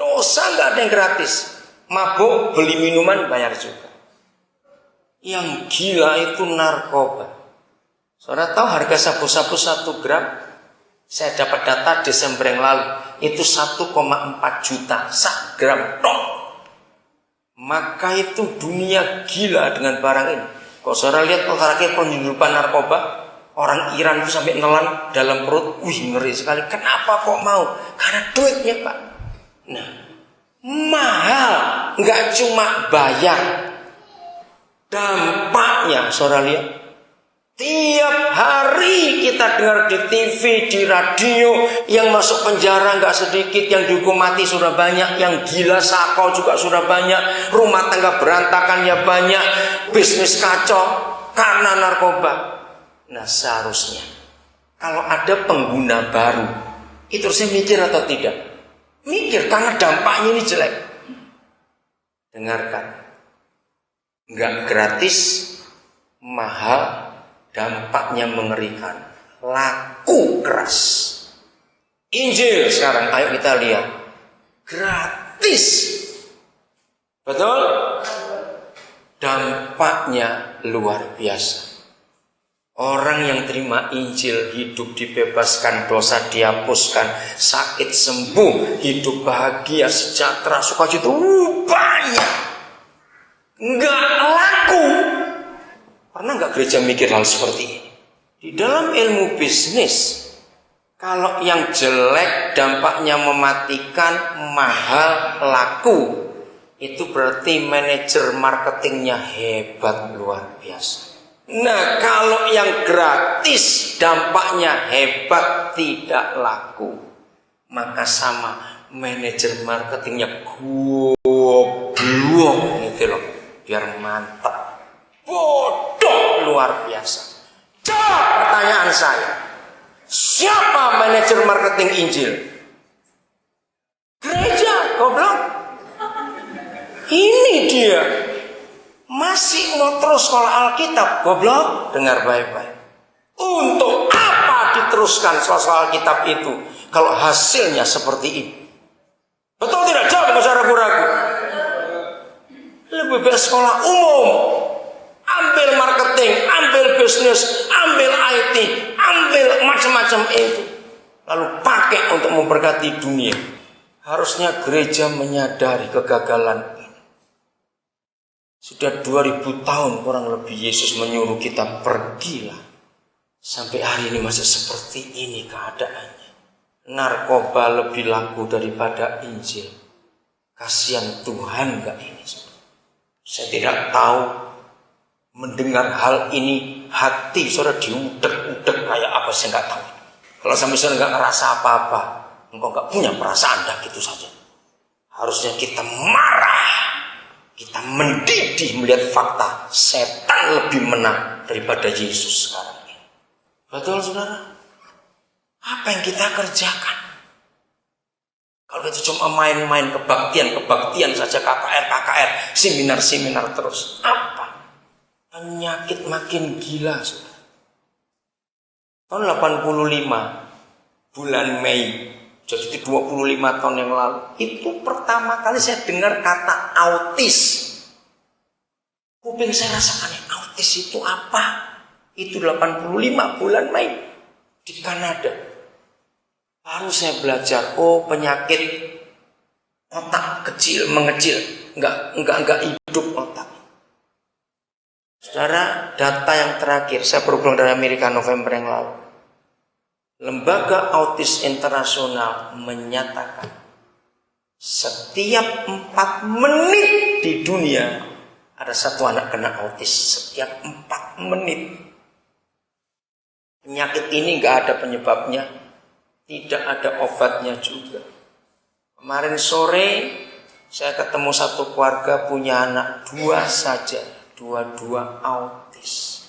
Dosa nggak ada yang gratis. Mabuk, beli minuman, bayar juga. Yang gila itu narkoba. Saudara tahu harga sabu-sabu 1 gram? Saya dapat data Desember yang lalu. Itu 1,4 juta 1 gram tok. Maka itu dunia gila dengan barang ini. Kalau saudara lihat terakhir penyelundupan narkoba, orang Iran itu sampai nelan dalam perut. Wih, ngeri sekali. Kenapa kok mau? Karena duitnya, Pak. Nah, mahal. Nggak cuma bayar. Dampaknya, saudara lihat. Tiap hari kita dengar di TV, di radio, yang masuk penjara nggak sedikit, yang dihukum mati sudah banyak, yang gila sakau juga sudah banyak, rumah tangga berantakan ya banyak, bisnis kacau karena narkoba. Nah seharusnya kalau ada pengguna baru, itu harusnya mikir atau tidak? Mikir karena dampaknya ini jelek. Dengarkan, nggak gratis, mahal. Dampaknya mengerikan, laku keras. Injil sekarang, ayo kita lihat, gratis, betul? Dampaknya luar biasa. Orang yang terima Injil hidup dibebaskan, dosa dihapuskan, sakit sembuh, hidup bahagia, sejahtera, sukacita, banyak. Nggak laku. Pernah nggak gereja mikir hal seperti ini? Di dalam ilmu bisnis, kalau yang jelek dampaknya mematikan, mahal, laku, itu berarti manajer marketingnya hebat luar biasa. Nah, kalau yang gratis dampaknya hebat, tidak laku, maka sama manajer marketingnya goblok gitu loh, biar mantap. Bodoh luar biasa. Jawab pertanyaan saya. Siapa manajer marketing Injil? Gereja, goblok. Ini dia. Masih mau terus sekolah Alkitab, goblok. Dengar baik-baik. Untuk apa diteruskan sekolah Alkitab itu kalau hasilnya seperti ini? Betul tidak? Jawab, nggak usah ragu-ragu. Lebih baik sekolah umum. Ambil marketing, ambil bisnis, ambil IT, ambil macam-macam itu. Lalu pakai untuk memberkati dunia. Harusnya gereja menyadari kegagalan ini. Sudah 2000 tahun kurang lebih Yesus menyuruh kita pergilah. Sampai hari ini masih seperti ini keadaannya. Narkoba lebih laku daripada Injil. Kasihan Tuhan gak ini? Saya tidak tahu. Mendengar hal ini hati saudara diudek-udek kayak apa saya nggak tahu. Kalau sampai saudara nggak ngerasa apa-apa, engkau nggak punya perasaan dah gitu saja. Harusnya kita marah, kita mendidih melihat fakta setan lebih menang daripada Yesus sekarang ini. Betul saudara? Apa yang kita kerjakan? Kalau itu cuma main-main kebaktian saja, KKR, seminar terus. Apa? Penyakit makin gila sudah. Tahun 85 bulan Mei, jadi 25 tahun yang lalu, itu pertama kali saya dengar kata autis. Kuping saya rasakan, autis itu apa? Itu 85 bulan Mei di Kanada. Lalu saya belajar, oh penyakit otak kecil mengecil, enggak hidup otak. Saudara, data yang terakhir, saya baru pulang dari Amerika November yang lalu. Lembaga Autis Internasional menyatakan setiap 4 menit di dunia ada satu anak kena autis. Setiap 4 menit. Penyakit ini gak ada penyebabnya, tidak ada obatnya juga. Kemarin sore saya ketemu satu keluarga punya anak 2 saja. Dua-dua autis.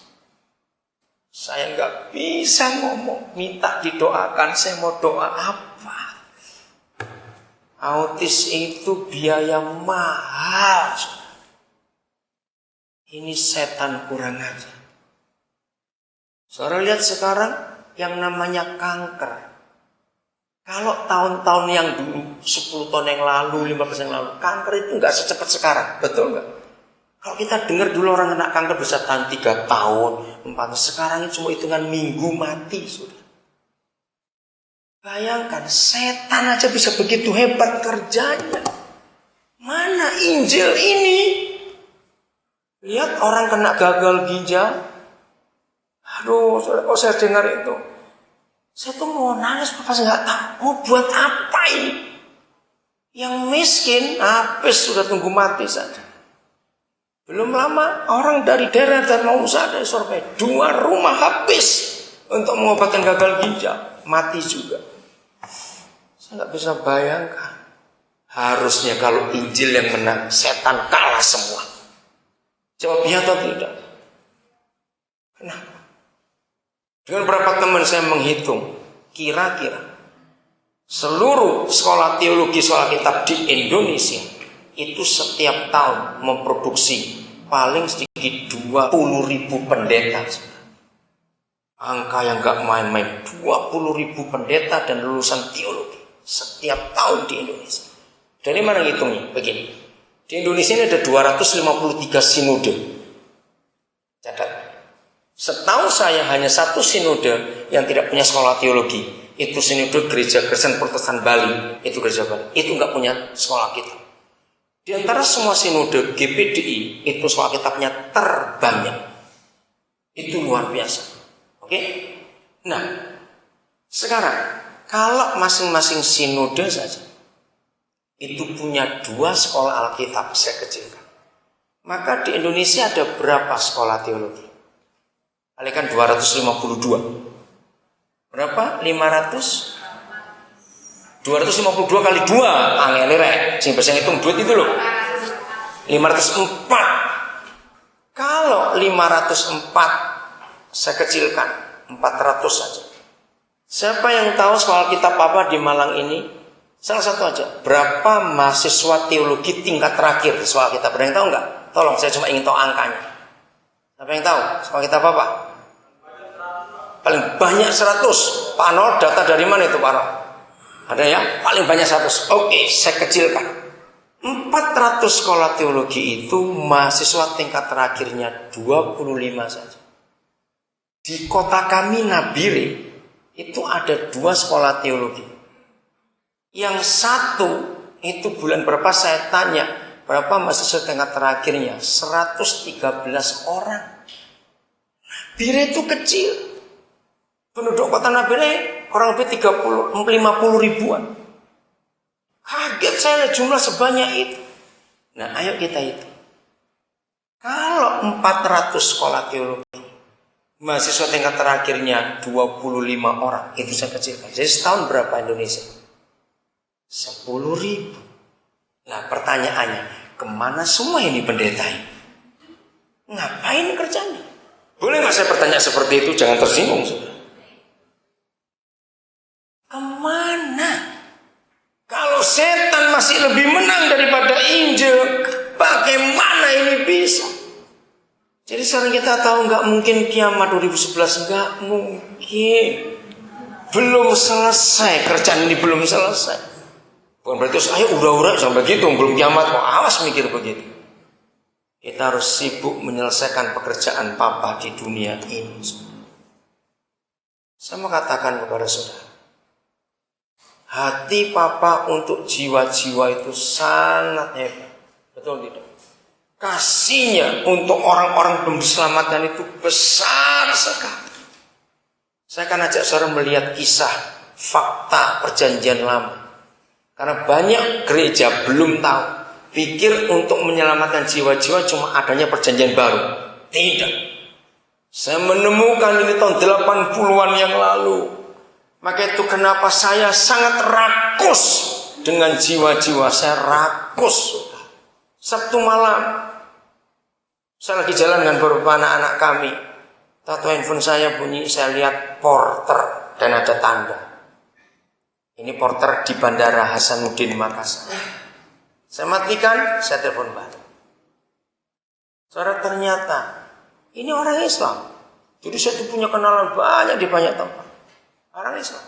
Saya nggak bisa ngomong, minta didoakan. Saya mau doa apa? Autis itu biaya mahal. Ini setan kurang ajar. Saudara lihat sekarang yang namanya kanker. Kalau tahun-tahun yang dulu, 10 tahun yang lalu, 15 yang lalu, kanker itu nggak secepat sekarang, betul nggak? Kalau kita dengar dulu orang kena kanker bisa tahan 3 tahun, 4 tahun, sekarang ini cuma hitungan minggu mati sudah. Bayangkan, setan aja bisa begitu hebat kerjanya. Mana Injil ini? Lihat orang kena gagal ginjal. Aduh, kok saya dengar itu. Saya tuh mau nangis, pas nggak tahu mau buat apa ini. Yang miskin, habis sudah tunggu mati saja. Belum lama orang dari daerah dan mau usaha dari Surabaya 2 rumah habis untuk mengobati gagal ginjal, mati juga. Saya nggak bisa bayangkan. Harusnya kalau Injil yang menang, setan kalah semua. Jawabnya atau tidak? Kenapa? Dengan berapa teman saya menghitung, kira-kira seluruh sekolah teologi, sekolah kitab di Indonesia itu setiap tahun memproduksi paling sedikit 20.000 pendeta. Angka yang gak main-main, 20.000 pendeta dan lulusan teologi setiap tahun di Indonesia. Dari mana ngitungnya? Begini, di Indonesia ini ada 253 sinode. Catat. Setahu saya hanya 1 sinode yang tidak punya sekolah teologi. Itu sinode Gereja Kristen Protestan Bali. Itu Gereja Bali. Itu nggak punya sekolah kitab. Di antara semua sinode GPDI, itu sekolah kitabnya terbanyak. Itu luar biasa. Oke? Nah, sekarang kalau masing-masing sinode saja itu punya 2 sekolah Alkitab, saya kecilkan. Maka di Indonesia ada berapa sekolah teologi? Kalikan 252. Berapa? 500? 252 kali 2. Angel rek. Sing bisa ngitung duit itu loh. 504. Kalau 504 saya kecilkan 400 saja. Siapa yang tahu sekolah kitab apa di Malang ini? Salah satu aja. Berapa mahasiswa teologi tingkat terakhir di sekolah kitab? Ada yang tahu nggak? Tolong, saya cuma ingin tahu angkanya. Siapa yang tahu? Sekolah kitab apa? Paling banyak 100. Pak Anwar, data dari mana itu Pak Anwar? Ada ya? Paling banyak 100. Oke, saya kecilkan. 400 sekolah teologi itu mahasiswa tingkat terakhirnya 25 saja. Di kota kami Nabire itu ada 2 sekolah teologi. Yang satu itu bulan berapa saya tanya, berapa mahasiswa tingkat terakhirnya? 113 orang. Nabire itu kecil. Penduduk kota Nabire kurang lebih 50 ribuan. Kaget saya lihat jumlah sebanyak itu. Nah, ayo kita hitung. Kalau 400 sekolah teologi, mahasiswa tingkat terakhirnya 25 orang, itu saya kecilkan. Jadi setahun berapa Indonesia? 10.000. Nah, pertanyaannya, kemana semua ini pendeta ini? Ngapain kerjanya? Boleh nggak saya bertanya seperti itu? Jangan tersinggung, saudara. Kemana? Kalau setan masih lebih menang daripada Injil, bagaimana ini bisa? Jadi sekarang kita tahu nggak mungkin kiamat 2011, nggak mungkin. Belum selesai, kerjaan ini belum selesai. Bukan berarti ayo udah sampai gitu, belum kiamat kok. Awas mikir begitu. Kita harus sibuk menyelesaikan pekerjaan Papa di dunia ini. Saya mau katakan kepada saudara, hati Papa untuk jiwa-jiwa itu sangat hebat. Betul tidak? Kasihnya untuk orang-orang belum diselamatkan itu besar sekali. Saya akan ajak saudara melihat kisah fakta perjanjian lama. Karena banyak gereja belum tahu, pikir untuk menyelamatkan jiwa-jiwa cuma adanya perjanjian baru. Tidak. Saya menemukan ini tahun 80-an yang lalu. Maka itu kenapa saya sangat rakus dengan jiwa-jiwa. Saya rakus. Sabtu malam saya lagi jalan dengan beberapa anak-anak kami. Tato handphone saya bunyi, saya lihat porter dan ada tanda. Ini porter di Bandara Hasanuddin Makassar. Saya matikan, saya telepon balik. Saudara, ternyata ini orang Islam. Jadi saya punya kenalan banyak di banyak tempat. Orang Islam.